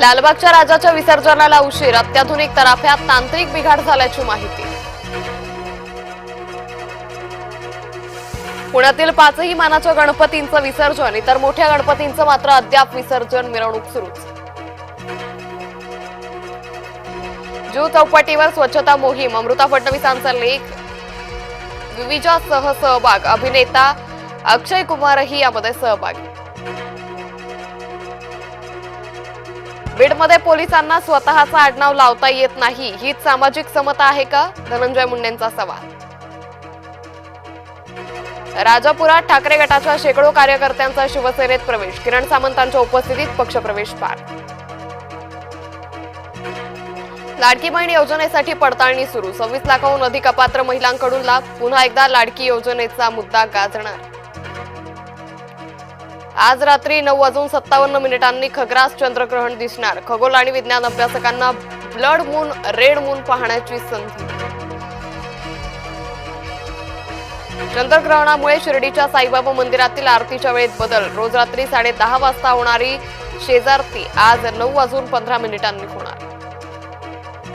लालबागच्या राजाच्या विसर्जनाला उशीर, अत्याधुनिक तराफ्यात तांत्रिक बिघाड झाल्याची माहिती। पुण्यातील 5ही मानाच्या गणपतींचं विसर्जन, इतर मोठ्या गणपतींचं मात्र अद्याप विसर्जन, मिरवणूक सुरूच। जुहू चौपाटीवर स्वच्छता मोहीम, अमृता फडणवीसांचा लेख, विविजासह सहभाग, अभिनेता अक्षय कुमारही यामध्ये सहभागी। बीडमध्ये पोलिसांना स्वतःचा आडनाव लावता येत नाही, हीच सामाजिक समता आहे का? धनंजय मुंडेंचा सवाल। राजापुरात ठाकरे गटाच्या शेकडो कार्यकर्त्यांचा शिवसेनेत प्रवेश, किरण सामंतांच्या उपस्थितीत पक्षप्रवेश पार। लाडकी बहीण योजनेसाठी पडताळणी सुरू, 26 लाखांहून अधिक अपात्र महिलांकडून लाभ, पुन्हा एकदा लाडकी योजनेचा मुद्दा गाजणार। आज रात्री 9:57 खग्रास चंद्रग्रहण दिसणार, खगोल आणि विज्ञान अभ्यासकांना ब्लड मून, रेड मून पाहण्याची संधी। चंद्रग्रहणामुळे शिर्डीच्या साईबाबा मंदिरातील आरतीच्या वेळेत बदल, रोज रात्री 10:30 वाजता होणारी शेजारती आज 9:15 होणार।